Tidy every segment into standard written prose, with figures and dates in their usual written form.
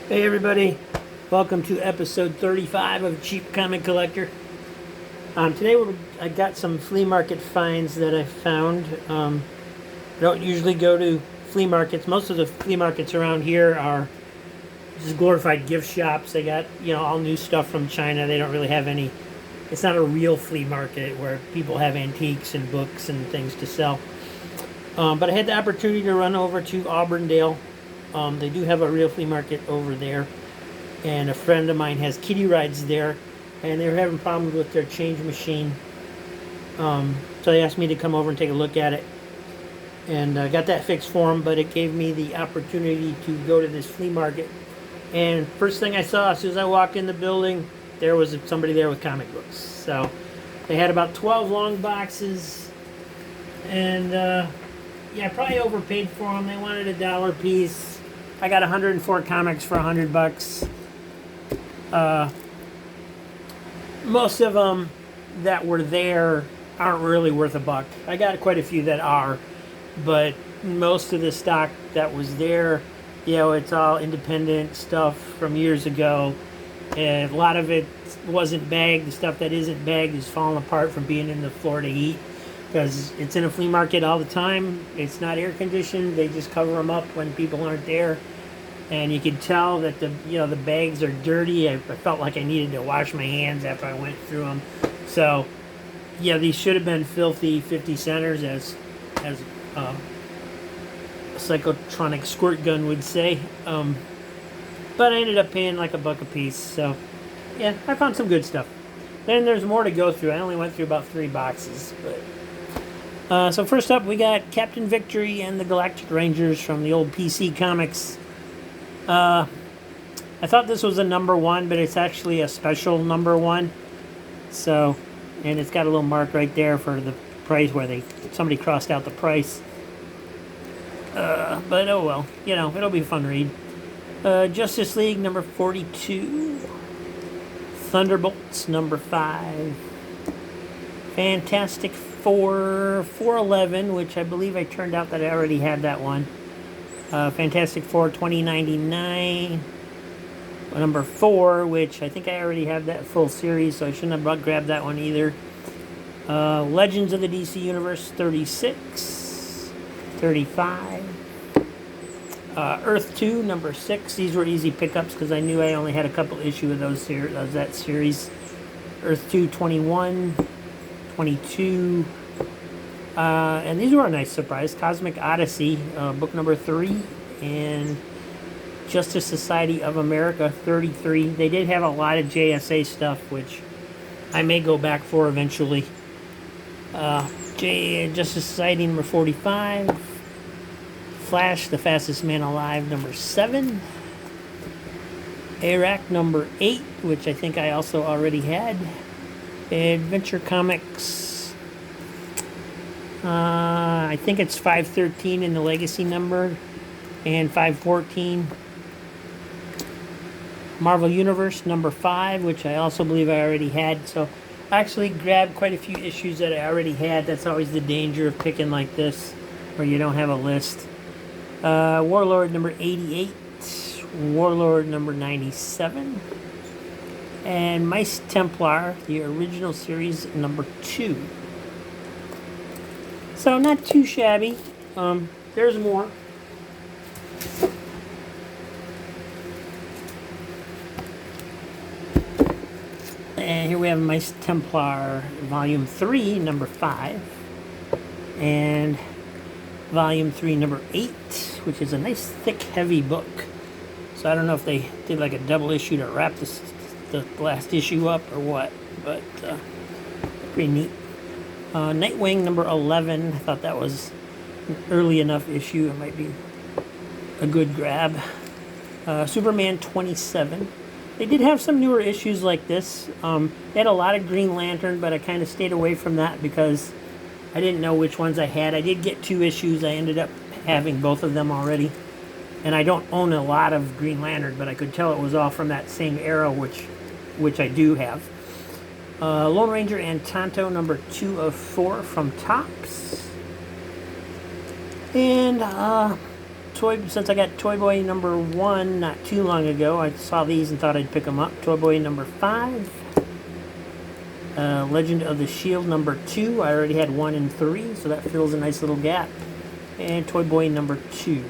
Hey everybody, welcome to episode 35 of Cheap Comic Collector. Today I got some flea market finds that I found. I don't usually go to flea markets. Most of the flea markets around here are just glorified gift shops. They got, all new stuff from China. They don't really have any, it's not a real flea market where people have antiques and books and things to sell. But I had the opportunity to run over to Auburndale. They do have a real flea market over there, and a friend of mine has kiddie rides there, and they were having problems with their change machine. So they asked me to come over and take a look at it, and got that fixed for them. But it gave me the opportunity to go to this flea market. And first thing I saw as soon as I walked in the building, there was somebody there with comic books. So they had about 12 long boxes, and yeah, I probably overpaid for them. They wanted $1 a piece. I got 104 comics for $100. Most of them that were there aren't really worth $1. I got quite a few that are, but most of the stock that was there, it's all independent stuff from years ago, and a lot of it wasn't bagged. The stuff that isn't bagged is falling apart from being in the Florida heat, because it's in a flea market all the time. It's not air conditioned. They just cover them up when people aren't there, and you can tell that the bags are dirty. I felt like I needed to wash my hands after I went through them. So yeah, these should have been filthy 50 centers, as a psychotronic squirt gun would say. But I ended up paying like $1 a piece. So yeah, I found some good stuff. Then there's more to go through. I only went through about 3 boxes, but so first up, we got Captain Victory and the Galactic Rangers from the old PC Comics. I thought this was a #1, but it's actually a special #1. So, and it's got a little mark right there for the price where somebody crossed out the price. But oh well, it'll be a fun read. Justice League #42. Thunderbolts #5. Fantastic Four 411, which I believe I turned out that I already had that one. Fantastic Four 2099. #4, which I think I already have that full series, so I shouldn't have grabbed that one either. Legends of the DC Universe 36. 35. Earth 2 #6. These were easy pickups because I knew I only had a couple issues of that series. Earth 2 21. 22. And these were a nice surprise. Cosmic Odyssey, book #3, and Justice Society of America 33. They did have a lot of JSA stuff, which I may go back for eventually. Justice Society #45. Flash, the Fastest Man Alive #7. Iraq #8, which I think I also already had. Adventure Comics, I think it's 513 in the legacy number, and 514. Marvel Universe #5, which I also believe I already had. So I actually grabbed quite a few issues that I already had. That's always the danger of picking like this, where you don't have a list. Warlord #88. Warlord #97. And Mice Templar, the original series #2. So not too shabby. There's more. And here we have Mice Templar Volume 3, #5. And Volume 3, #8, which is a nice, thick, heavy book. So I don't know if they did like a double issue to wrap the last issue up or what, but pretty neat. Nightwing #11. I thought that was an early enough issue. It might be a good grab. Superman 27. They did have some newer issues like this. They had a lot of Green Lantern, but I kind of stayed away from that because I didn't know which ones I had. I did get 2 issues. I ended up having both of them already. And I don't own a lot of Green Lantern, but I could tell it was all from that same era, which I do have. Lone Ranger and Tonto #2 of 4 from Topps. And since I got Toy Boy number 1 not too long ago, I saw these and thought I'd pick them up. Toy Boy number 5. Legend of the Shield number 2. I already had 1 and 3, so that fills a nice little gap. And Toy Boy number 2.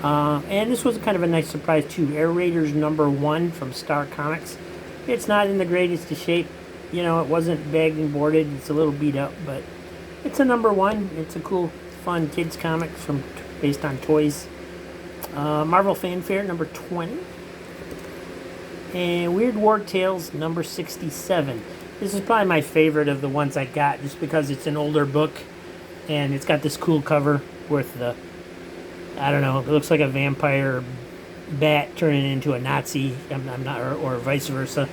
And this was kind of a nice surprise too. Air Raiders number 1 from Star Comics. It's not in the greatest of shape. You know, it wasn't bagged and boarded. It's a little beat up, but it's a number 1. It's a cool, fun kids comic based on toys. Marvel Fanfare number 20. And Weird War Tales number 67. This is probably my favorite of the ones I got, just because it's an older book and it's got this cool cover with the, I don't know, it looks like a vampire bat turning into a Nazi. I'm not, or vice versa.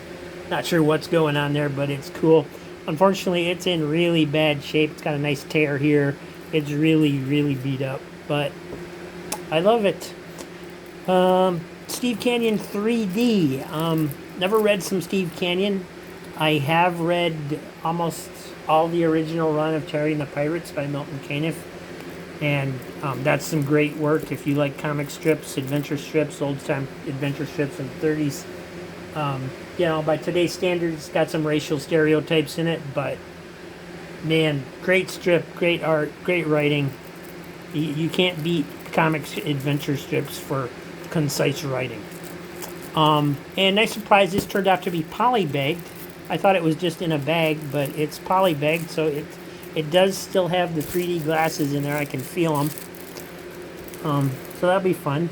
Not sure what's going on there, but it's cool. Unfortunately, it's in really bad shape. It's got a nice tear here. It's really, really beat up, but I love it. Steve Canyon 3D. Never read some Steve Canyon. I have read almost all the original run of Terry and the Pirates by Milton Caniff. And that's some great work if you like comic strips, adventure strips, old-time adventure strips in the 30s. You know, by today's standards, it's got some racial stereotypes in it, but man, great strip, great art, great writing. You can't beat comics adventure strips for concise writing. And nice surprise, this turned out to be polybagged. I thought it was just in a bag, but it's polybagged, so it does still have the 3D glasses in there. I can feel them. So that'll be fun.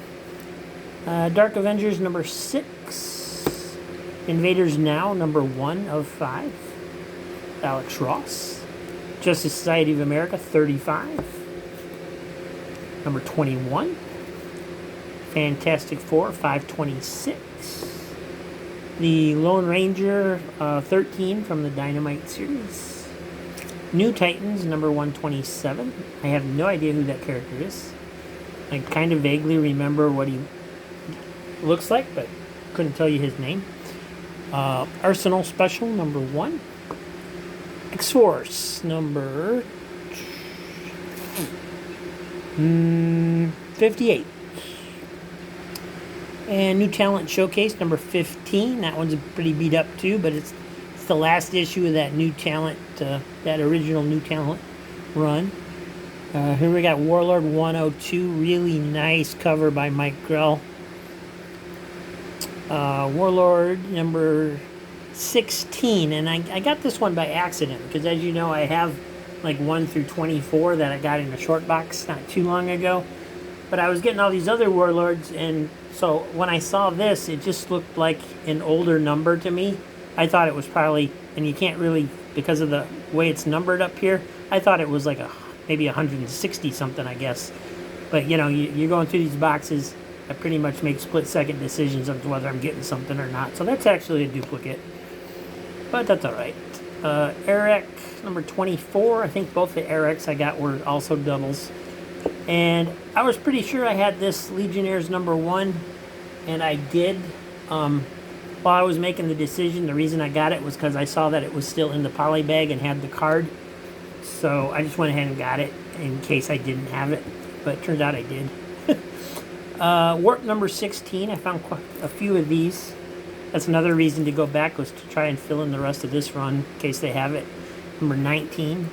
Dark Avengers number 6. Invaders Now number 1 of 5. Alex Ross. Justice Society of America 35. Number 21. Fantastic Four 526. The Lone Ranger 13 from the Dynamite series. New Titans number 127. I have no idea who that character is. I kind of vaguely remember what he looks like, but couldn't tell you his name. Arsenal Special number 1. X-Force number 58. And New Talent Showcase number 15. That one's pretty beat up too, but it's the last issue of that New Talent, that original New Talent run. Here we got Warlord 102. Really nice cover by Mike Grell. Warlord number 16, and I got this one by accident, because as you know, I have like 1 through 24 that I got in a short box not too long ago, but I was getting all these other Warlords, and so when I saw this, it just looked like an older number to me. I thought it was probably, and you can't really, because of the way it's numbered up here, I thought it was like maybe 160 something, I guess. But you know, you're going through these boxes, I pretty much make split-second decisions on whether I'm getting something or not. So that's actually a duplicate, but that's all right. Eric number 24. I think both the Erics I got were also doubles. And I was pretty sure I had this Legionnaires number 1, and I did. While I was making the decision, the reason I got it was because I saw that it was still in the poly bag and had the card. So I just went ahead and got it in case I didn't have it, but it turns out I did. Warp number 16, I found quite a few of these. That's another reason to go back, was to try and fill in the rest of this run in case they have it. Number 19.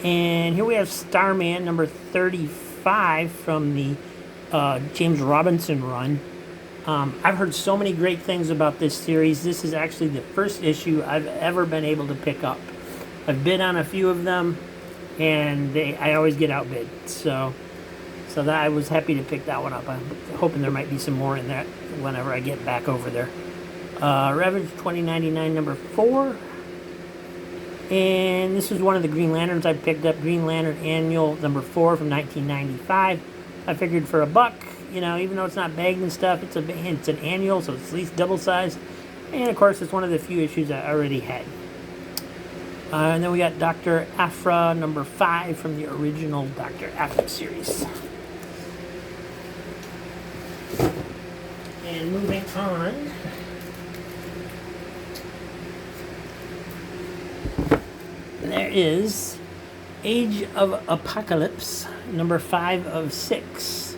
And here we have Starman number 35 from the James Robinson run. I've heard so many great things about this series. This is actually the first issue I've ever been able to pick up. I've bid on a few of them, and I always get outbid. So that I was happy to pick that one up. I'm hoping there might be some more in that whenever I get back over there. Ravage 2099 number 4. And this is one of the Green Lanterns I picked up. Green Lantern Annual number 4 from 1995. I figured for $1, you know, even though it's not bagged and stuff, it's an annual, so it's at least double sized. And of course, it's one of the few issues I already had. And then we got Dr. Aphra number 5 from the original Dr. Aphra series. And moving on. There is Age of Apocalypse, number 5 of 6.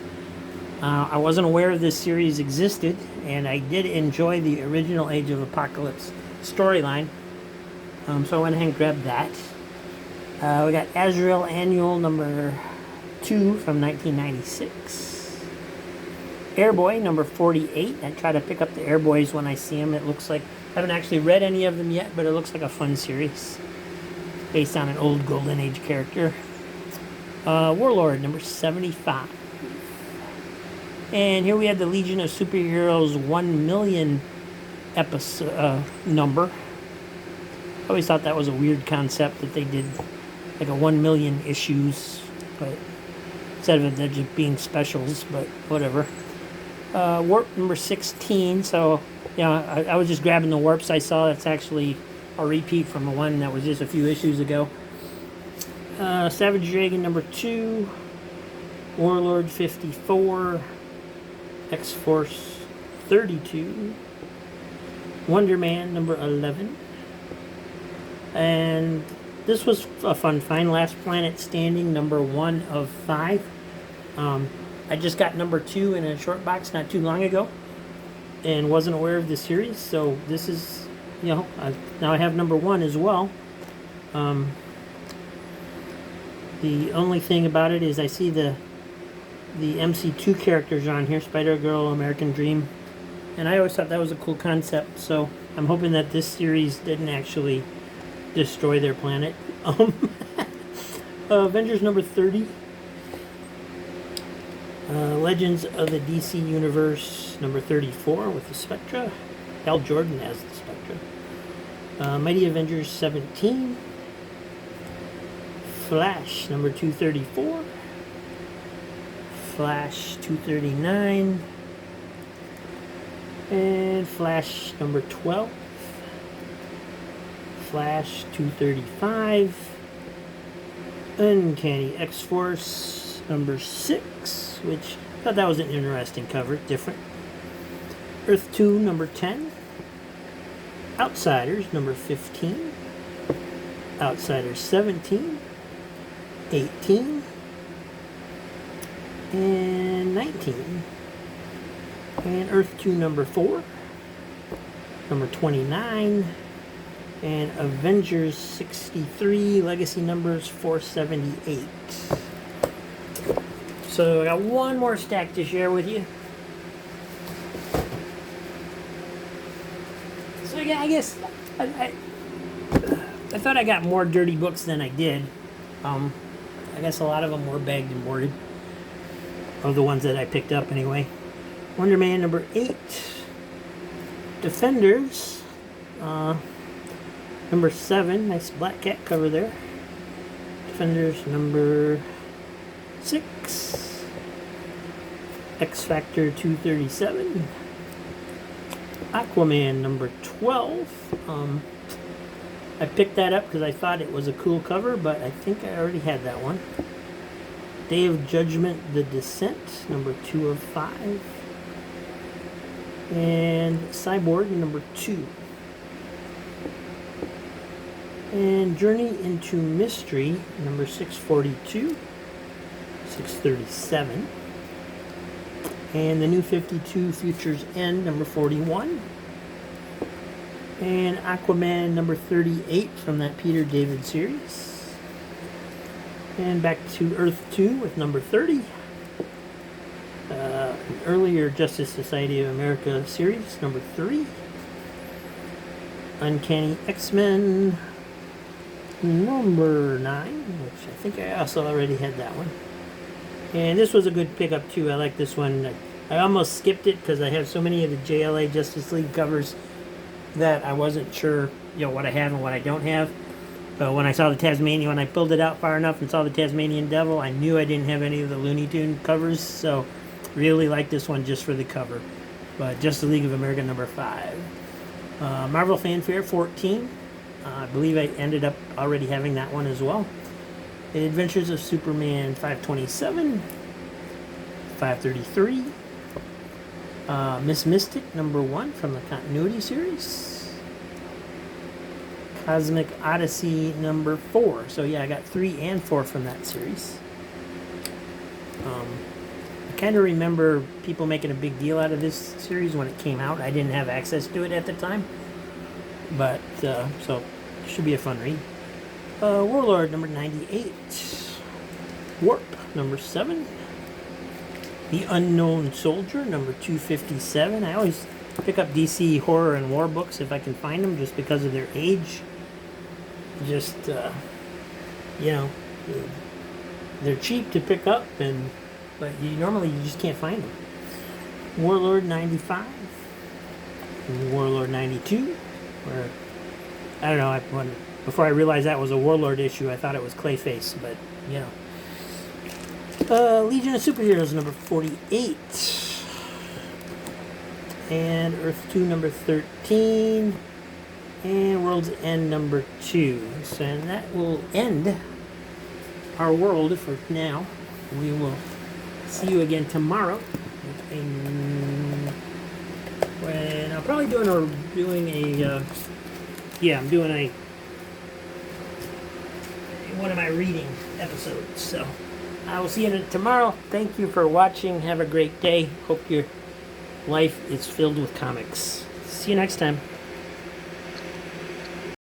I wasn't aware of this series existed, and I did enjoy the original Age of Apocalypse storyline, so I went ahead and grabbed that. We got Azrael Annual number 2 from 1996. Airboy number 48. I try to pick up the Airboys when I see them. It looks like, I haven't actually read any of them yet, but it looks like a fun series based on an old Golden Age character. Warlord number 75. And here we have the Legion of Superheroes 1 million episode number. I always thought that was a weird concept that they did like a 1 million issues, but instead of it just being specials, but whatever. Warp number 16. So I was just grabbing the warps I saw. That's actually a repeat from the one that was just a few issues ago. Savage Dragon number 2. Warlord 54. X-Force 32. Wonder Man number 11. And this was a fun find. Last Planet Standing number 1 of 5. I just got number 2 in a short box not too long ago and wasn't aware of the series, so this is, now I have number 1 as well. The only thing about it is I see the MC2 characters on here, Spider-Girl, American Dream, and I always thought that was a cool concept, so I'm hoping that this series didn't actually destroy their planet. Avengers number 30. Legends of the DC Universe number 34 with the Spectra. Hal Jordan as the Spectra. Mighty Avengers 17. Flash number 234. Flash 239. And Flash number 12. Flash 235. Uncanny X-Force number 6, which I thought that was an interesting cover, different. Earth 2 number 10. Outsiders number 15. Outsiders 17. 18. And 19. And Earth 2 number 4. Number 29. And Avengers 63, legacy numbers 478. So I got one more stack to share with you. So yeah, I guess I thought I got more dirty books than I did. I guess a lot of them were bagged and boarded. Of the ones that I picked up anyway. Wonder Man number 8. Defenders. Number 7, nice Black Cat cover there. Defenders number 6. X Factor 237. Aquaman number 12. I picked that up because I thought it was a cool cover, but I think I already had that one. Day of Judgment, The Descent, number 2 of 5. And Cyborg number 2. And Journey into Mystery, number 642, 637. And the New 52, Future's End, number 41. And Aquaman, number 38, from that Peter David series. And back to Earth 2 with number 30. An earlier Justice Society of America series, number 3. Uncanny X-Men, number 9, which I think I also already had that one. And this was a good pickup too. I like this one. I almost skipped it because I have so many of the JLA Justice League covers that I wasn't sure, what I have and what I don't have. But when I saw the Tasmanian, when I pulled it out far enough and saw the Tasmanian Devil, I knew I didn't have any of the Looney Tune covers. So really like this one just for the cover. But Justice League of America number 5. Marvel Fanfare 14. I believe I ended up already having that one as well. The Adventures of Superman 527, 533. Miss Mystic number 1 from the Continuity series. Cosmic Odyssey number 4. So yeah, I got 3 and 4 from that series. I kind of remember people making a big deal out of this series when it came out. I didn't have access to it at the time, but so it should be a fun read. Warlord number 98. Warp number 7. The Unknown Soldier number 257. I always pick up DC horror and war books if I can find them, just because of their age. Just you know, they're cheap to pick up, but normally you just can't find them. Warlord 95. Warlord 92. Where I don't know. Before I realized that was a Warlord issue, I thought it was Clayface, but you know. Legion of Superheroes number 48. And Earth 2 number 13. And World's End number 2. So and that will end our world for now. We will see you again tomorrow. When I'm probably doing one of my reading episodes. So I will see you tomorrow. Thank you for watching. Have a great day. Hope your life is filled with comics. See you next time.